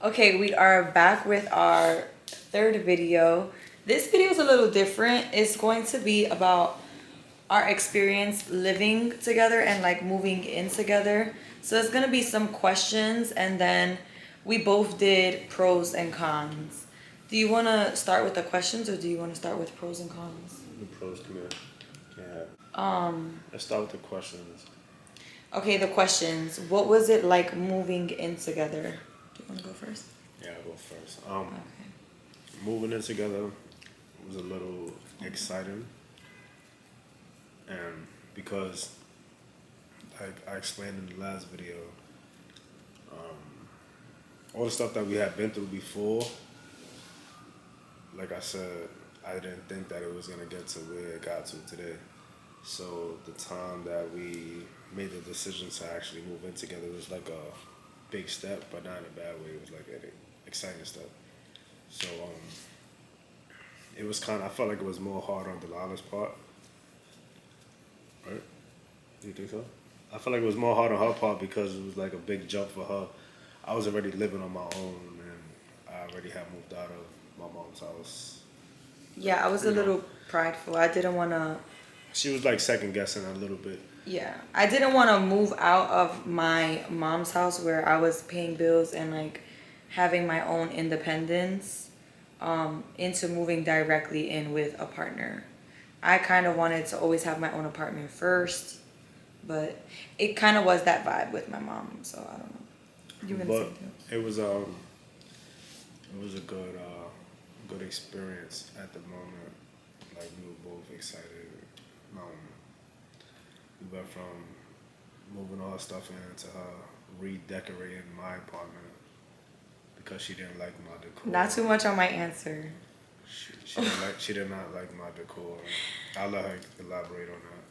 Okay, we are back with our third video. This video is a little different. It's going to be about our experience living together and like moving in together. So it's going to be some questions and then we both did pros and cons. Do you want to start with the questions or do you want to start with pros and cons? The pros come in. Yeah. Let's start with the questions. Okay, the questions. What was it like moving in together? Do you want to go first? Yeah, I'll go first. Okay. Moving in together was a little exciting, and because, like I explained in the last video, all the stuff that we had been through before. Like I said, I didn't think that it was gonna get to where it got to today. So the time that we made the decision to actually move in together was like a big step, but not in a bad way. It was like an exciting step. So it was kind of, I felt like it was more hard on Delilah's part, right? Do you think so? I felt like it was more hard on her part because it was like a big jump for her. I was already living on my own and I already had moved out of my mom's house. Yeah, I was a little prideful. I didn't want to. She was like second guessing a little bit. Yeah, I didn't want to move out of my mom's house where I was paying bills and like having my own independence into moving directly in with a partner. I kind of wanted to always have my own apartment first, but it kind of was that vibe with my mom, so I don't know. You gonna say But too? it was a good experience at the moment. Like we were both excited. We went from moving all stuff in to her redecorating my apartment because she didn't like my decor. Not too much on my answer. She did not like my decor. I'll let her elaborate on that.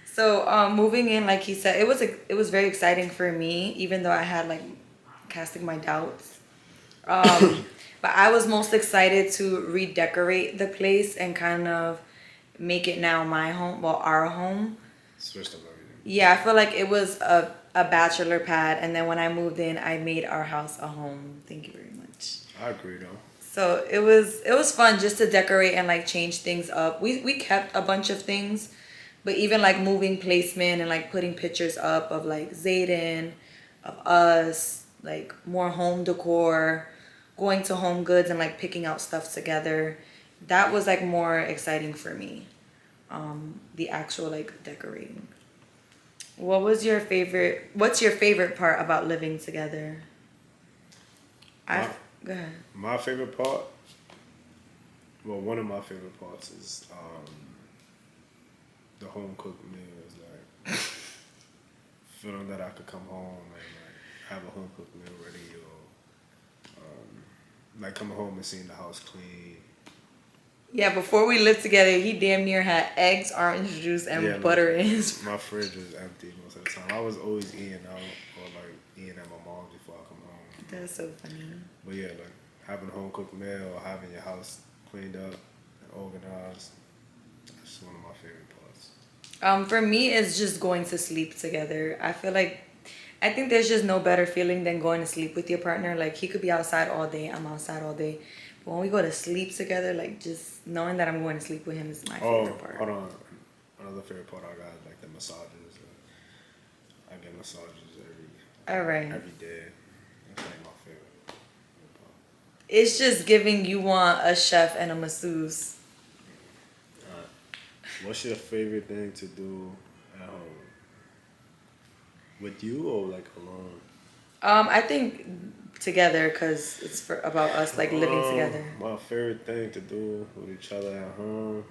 So moving in, like he said, it was very exciting for me, even though I had like casting my doubts. But I was most excited to redecorate the place and kind of make it now my home, well, our home. Switched up everything. Yeah, I feel like it was a bachelor pad, and then when I moved in, I made our house a home. Thank you very much. I agree though. So it was fun just to decorate and like change things up. We kept a bunch of things, but even like moving placement and like putting pictures up of like Zayden, of us, like more home decor, going to Home Goods and like picking out stuff together. That was like more exciting for me. The actual like decorating. What's your favorite part about living together? My, Go ahead. my favorite part, well, one of my favorite parts is the home cooked meals. Like feeling that I could come home and like have a home cooked meal ready, or like coming home and seeing the house clean. Yeah, before we lived together, he damn near had eggs, orange juice, and butter in his. My fridge was empty most of the time. I was always eating out or like eating at my mom's before I come home. That's so funny. But yeah, like having a home cooked meal or having your house cleaned up and organized, that's one of my favorite parts. For me, it's just going to sleep together. I think there's just no better feeling than going to sleep with your partner. Like he could be outside all day, I'm outside all day. But when we go to sleep together, like just knowing that I'm going to sleep with him is my favorite part. Hold on. Another favorite part I got is like the massages. I get massages every day. That's like my favorite part. It's just giving you want a chef and a masseuse. What's your favorite thing to do at home? With you or like alone? I think together because it's about us like living together. My favorite thing to do with each other at home.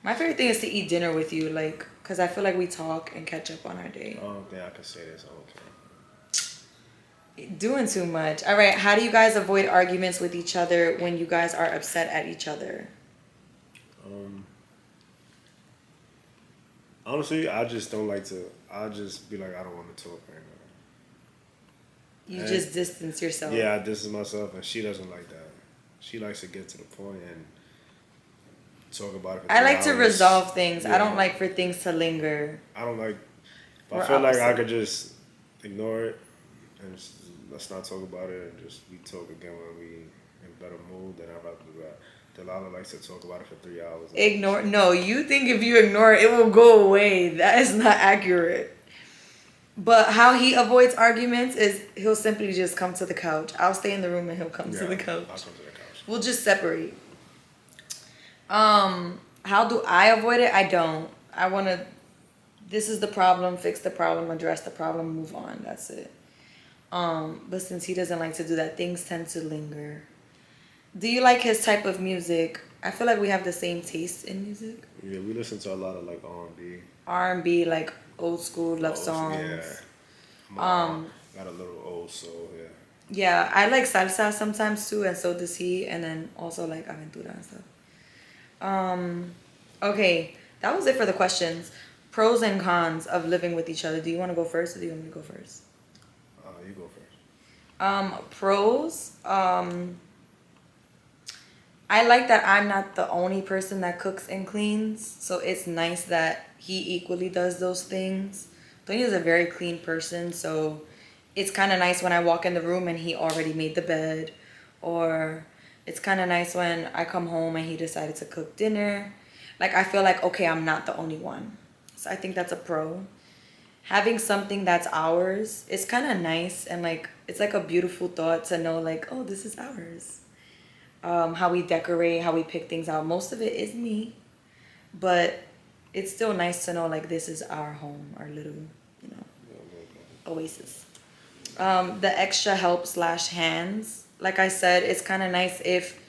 My favorite thing is to eat dinner with you, like, because I feel like we talk and catch up on our day. I don't think I can say this all the time. Doing too much. All right, how do you guys avoid arguments with each other when you guys are upset at each other? Honestly, I just don't like to. I just be like, I don't want to talk right now. You just distance yourself. Yeah, I distance myself, and she doesn't like that. She likes to get to the point and talk about it. I like to resolve things. Yeah. I don't like for things to linger. I don't like. We're I feel like I opposite. could just ignore it and let's not talk about it and just we talk again when we in better mood. Then I'd rather do that. Delilah likes to talk about it for 3 hours. Ignore. No, you think if you ignore it, it will go away. That is not accurate. But how he avoids arguments is he'll simply just come to the couch. I'll stay in the room and he'll come to the couch. I'll come to the couch. We'll just separate. How do I avoid it? I don't. I want to. This is the problem. Fix the problem. Address the problem. Move on. That's it. But since he doesn't like to do that, things tend to linger. Do you like his type of music? I feel like we have the same taste in music. Yeah, we listen to a lot of like R&B. R&B, like old school love songs. Yeah. Got a little old soul. Yeah. Yeah, I like salsa sometimes too, and so does he. And then also like aventura and stuff. Okay, that was it for the questions. Pros and cons of living with each other. Do you want to go first, or do you want me to go first? You go first. Pros. I like that I'm not the only person that cooks and cleans, so it's nice that he equally does those things. Tony is a very clean person, so it's kind of nice when I walk in the room and he already made the bed, or it's kind of nice when I come home and he decided to cook dinner. Like, I feel like, okay, I'm not the only one. So I think that's a pro. Having something that's ours is kind of nice, and like it's like a beautiful thought to know like, oh, this is ours. How we decorate, how we pick things out. Most of it is me, but it's still nice to know like this is our home, our little, oasis. The extra help / hands. Like I said, it's kind of nice if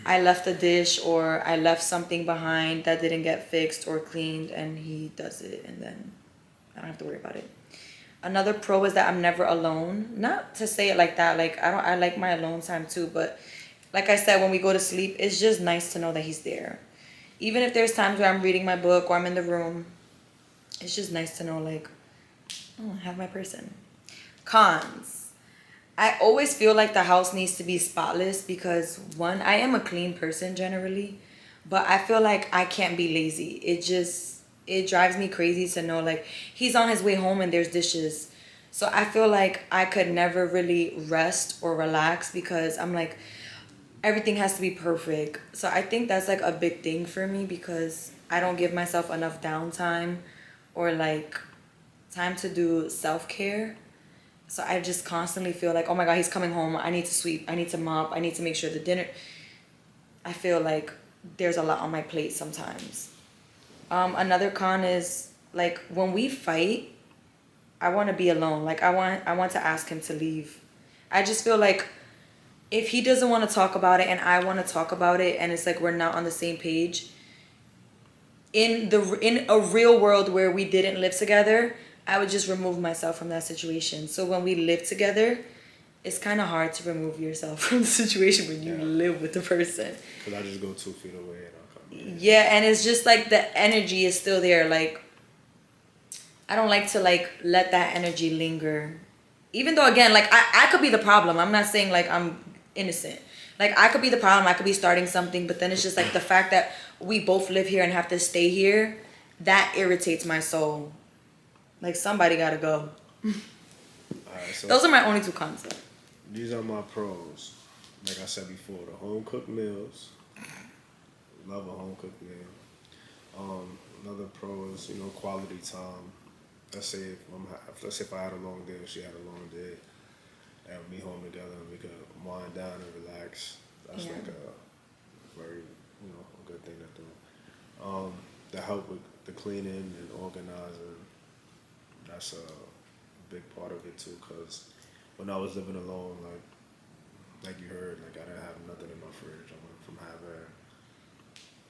I left a dish or I left something behind that didn't get fixed or cleaned, and he does it, and then I don't have to worry about it. Another pro is that I'm never alone. Not to say it like that. Like I like my alone time too, but like I said, when we go to sleep, it's just nice to know that he's there. Even if there's times where I'm reading my book or I'm in the room, it's just nice to know like, oh, I have my person. Cons. I always feel like the house needs to be spotless because one, I am a clean person generally, but I feel like I can't be lazy. It drives me crazy to know like he's on his way home and there's dishes. So I feel like I could never really rest or relax because I'm like, everything has to be perfect. So I think that's like a big thing for me because I don't give myself enough downtime or like time to do self-care. So I just constantly feel like, oh my God, he's coming home. I need to sweep. I need to mop. I need to make sure the dinner. I feel like there's a lot on my plate sometimes. Another con is like when we fight, I want to be alone. Like I want to ask him to leave. I just feel like if he doesn't want to talk about it and I want to talk about it and it's like we're not on the same page, in a real world where we didn't live together, I would just remove myself from that situation. So when we live together, it's kind of hard to remove yourself from the situation when you live with the person. Because I just go 2 feet away and I'll come in. Yeah, and it's just like the energy is still there. Like, I don't like to like let that energy linger. Even though, again, like I could be the problem. I'm not saying like I'm innocent. Like I could be the problem. I could be starting something, but then it's just like the fact that we both live here and have to stay here, that irritates my soul. Like somebody gotta go. Alright, so Those are my only 2 cons. these are my pros. Like I said before, the home cooked meals. Love a home cooked meal. Another pro is quality time. Let's say if I had a long day or she had a long day, and we home together and we could wind down and relax. That's like a very a good thing to do. The help with the cleaning and organizing. That's a big part of it too. Cause when I was living alone, like you heard, like I didn't have nothing in my fridge. I went from having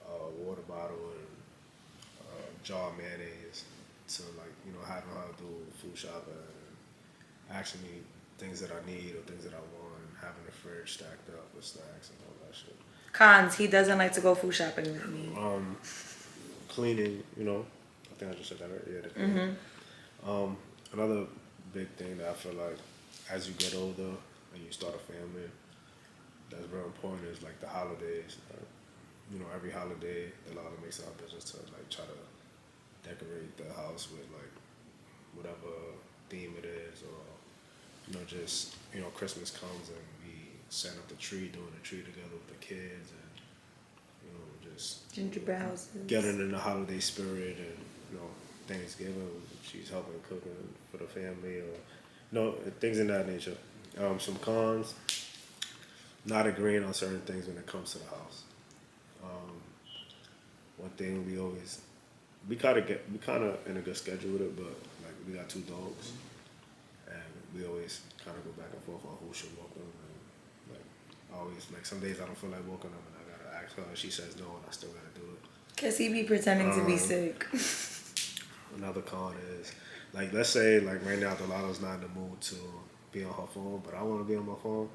a water bottle and jar of mayonnaise to having her do food shopping and asking me things that I need or things that I want, and having the fridge stacked up with snacks and all that shit. Cons, he doesn't like to go food shopping with me. Cleaning, I think I just said that right. Yeah, the cleaning. Another big thing that I feel like as you get older and you start a family, that's very important is like the holidays. Every holiday, a lot of makes it our business to like try to decorate the house with like whatever theme it is, or just Christmas comes and we set up the tree, doing the tree together with the kids, and just Gingerbread houses. getting in the holiday spirit, and Thanksgiving. She's helping cooking for the family, or things in that nature. Some cons: not agreeing on certain things when it comes to the house. One thing we kind of in a good schedule with it, but like we got 2 dogs, and we always kind of go back and forth on who should walk them. And like always, like some days I don't feel like walking them, and I gotta ask her, and she says no, and I still gotta do it. Cause he be pretending to be sick. Another con is, like, let's say like right now Delato's not in the mood to be on her phone, but I want to be on my phone,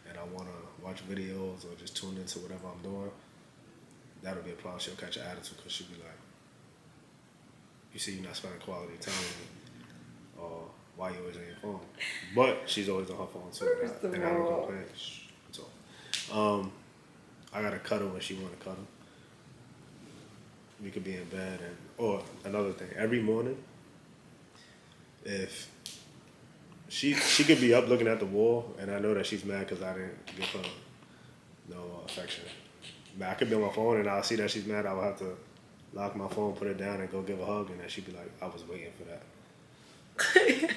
and I want to watch videos or just tune into whatever I'm doing. That'll be a problem. She'll catch an attitude because she'll be like, you see, you're not spending quality time with me, or why you always on your phone? But she's always on her phone too, and I don't complain. So, I gotta cuddle when she want to cuddle. We could be in bed, or another thing, every morning, if she could be up looking at the wall, and I know that she's mad because I didn't give her no affection. But I could be on my phone, and I'll see that she's mad. I will have to lock my phone, put it down, and go give a hug, and then she'd be like, I was waiting for that.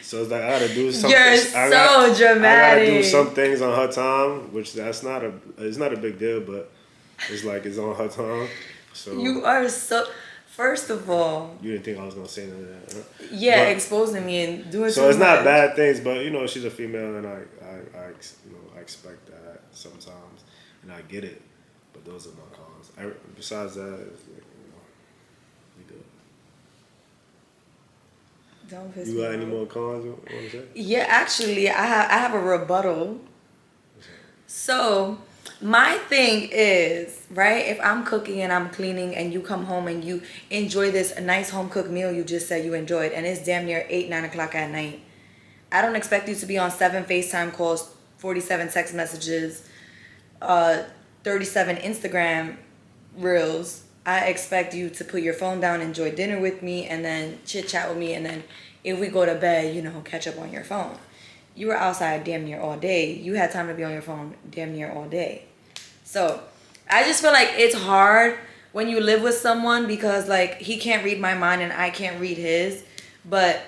So it's like I gotta do something. You're so dramatic. I gotta do some things on her time, which it's not a big deal, but it's like it's on her time. So You are so. First of all, you didn't think I was gonna say none of that, huh? Yeah, but, exposing me and doing so too it's not much. bad things, but she's a female, and I expect that sometimes, and I get it. But those are my cons. Besides that, it's like, we good. Don't piss You me got any off. more cons you want to say? Yeah, actually, I have a rebuttal. So, my thing is, right, if I'm cooking and I'm cleaning and you come home and you enjoy this nice home cooked meal you just said you enjoyed, and it's damn near 8, 9 o'clock at night, I don't expect you to be on 7 FaceTime calls, 47 text messages, 37 Instagram reels. I expect you to put your phone down, enjoy dinner with me, and then chit chat with me, and then if we go to bed, catch up on your phone. You were outside damn near all day. You had time to be on your phone damn near all day. So I just feel like it's hard when you live with someone because like he can't read my mind and I can't read his. But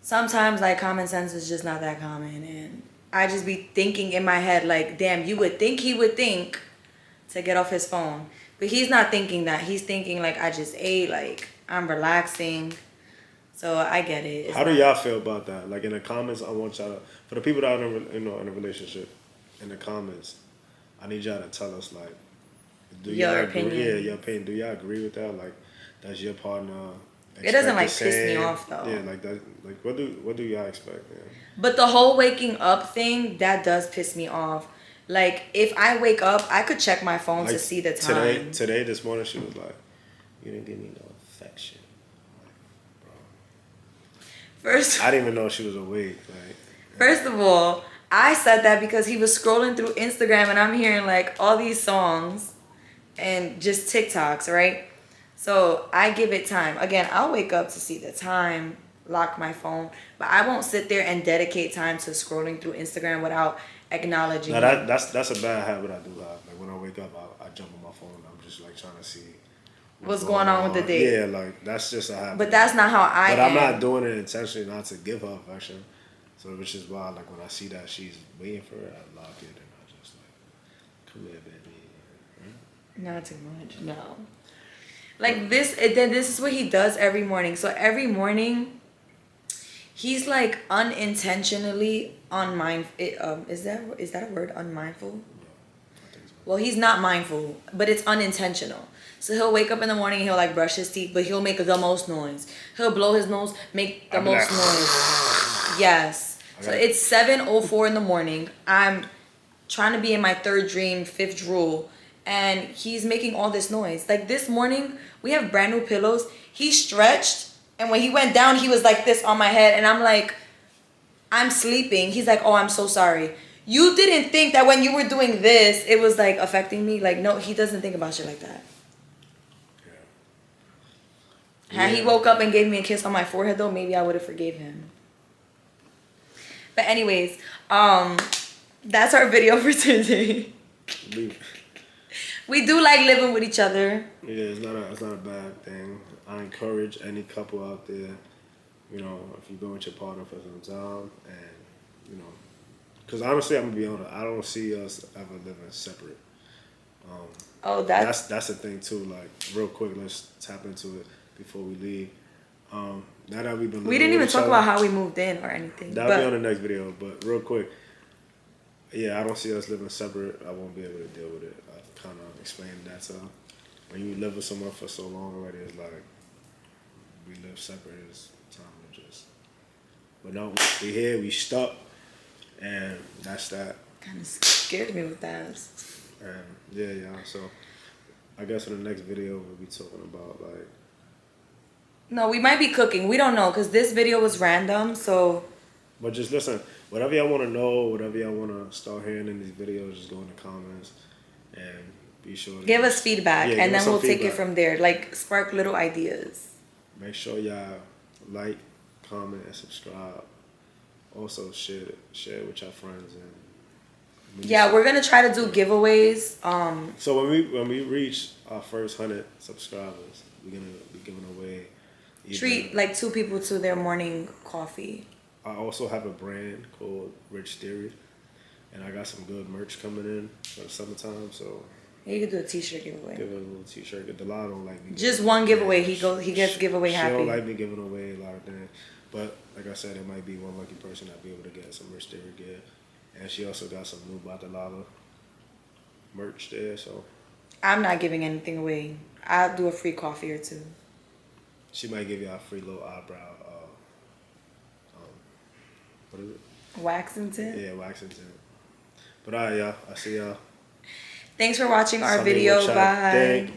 sometimes like common sense is just not that common, and I just be thinking in my head like, damn, you would think he would think to get off his phone. But he's not thinking that. He's thinking like I just ate, like I'm relaxing. So I get it. How do y'all feel about that? Like in the comments, I want y'all to, for the people that are in a relationship, in the comments, I need y'all to tell us like, do Your y'all opinion. agree? Yeah, your opinion. Do y'all agree with that? Like, does your partner? It doesn't like piss me off though. Yeah, like that. Like, what do y'all expect? Yeah. But the whole waking up thing, that does piss me off. Like if I wake up, I could check my phone to see the time. Today, this morning, she was like, "You didn't give me no affection." First, I didn't even know she was awake. Like, First of all, I said that because he was scrolling through Instagram and I'm hearing like all these songs and just TikToks, right? So I give it time. Again, I'll wake up to see the time, lock my phone, but I won't sit there and dedicate time to scrolling through Instagram without acknowledging. now that's a bad habit I do have. Like when I wake up, I jump on my phone. I'm just like trying to see what's going on with the day. Yeah, like that's just a habit. But that's not how I am. But I'm not doing it intentionally not to give her affection. So which is why like when I see that she's waiting for it, I lock it and I just like, come here, baby. Not too much, no. Like this, then this is what he does every morning. So every morning, he's like unintentionally unmindful. Is that a word? Unmindful? Well, he's not mindful, but it's unintentional. So he'll wake up in the morning, he'll like brush his teeth, but he'll make the most noise. He'll blow his nose, make the most noise. Yes. So it's 7:04 in the morning. I'm trying to be in my third dream, fifth drool, and he's making all this noise. Like this morning, we have brand new pillows. He stretched, and when he went down, he was like this on my head, and I'm like, I'm sleeping. He's like, oh, I'm so sorry. You didn't think that when you were doing this, it was like affecting me? Like, no, he doesn't think about shit like that. Had he woke up and gave me a kiss on my forehead, though, maybe I would have forgave him. But anyways, that's our video for today. Leave. We do like living with each other. Yeah, it's not a bad thing. I encourage any couple out there, you know, if you go with your partner for some time, and you know, because honestly, I'm gonna be honest, I don't see us ever living separate. Oh, that's That's the thing too. Like real quick, let's tap into it before we leave. Now that we've been we living didn't with even each talk other, about how we moved in or anything. that'll be on But the next video. But real quick, yeah, I don't see us living separate. I won't be able to deal with it. I've kind of explained that to them. When you live with someone for so long already, it's like we live separate. It's time to just. But no, we here, we stuck, and that's that. kind of scared me with that. And yeah. So I guess in the next video we'll be talking about like. No, we might be cooking. We don't know because this video was random. So But just listen, whatever y'all want to know, whatever y'all want to start hearing in these videos, just go in the comments and be sure to give us feedback, Yeah, give and us then we'll some take it feedback. from there. Like spark little ideas. Make sure y'all like, comment, and subscribe. Also share it with your friends and Yeah, we're gonna try to do giveaways. So when we reach our first 100 subscribers, we're gonna be giving away. Treat like 2 people to their morning coffee. I also have a brand called Rich Theory, and I got some good merch coming in for the summertime. So You could do a t-shirt giveaway. give it a little t-shirt. Delilah don't like me. Just giving- one giveaway. Yeah, He gets giveaway She happy. don't like me giving away a lot of things, but like I said, it might be one lucky person that be able to get some Rich Theory gear, and she also got some new by Delilah merch there. So I'm not giving anything away. I'll do a free coffee or 2. she might give you a free little eyebrow. What is it? Waxing tint. Yeah, waxing tint. But alright, y'all. I see y'all. Thanks for watching our Sunday video. with y'all. Bye. Think.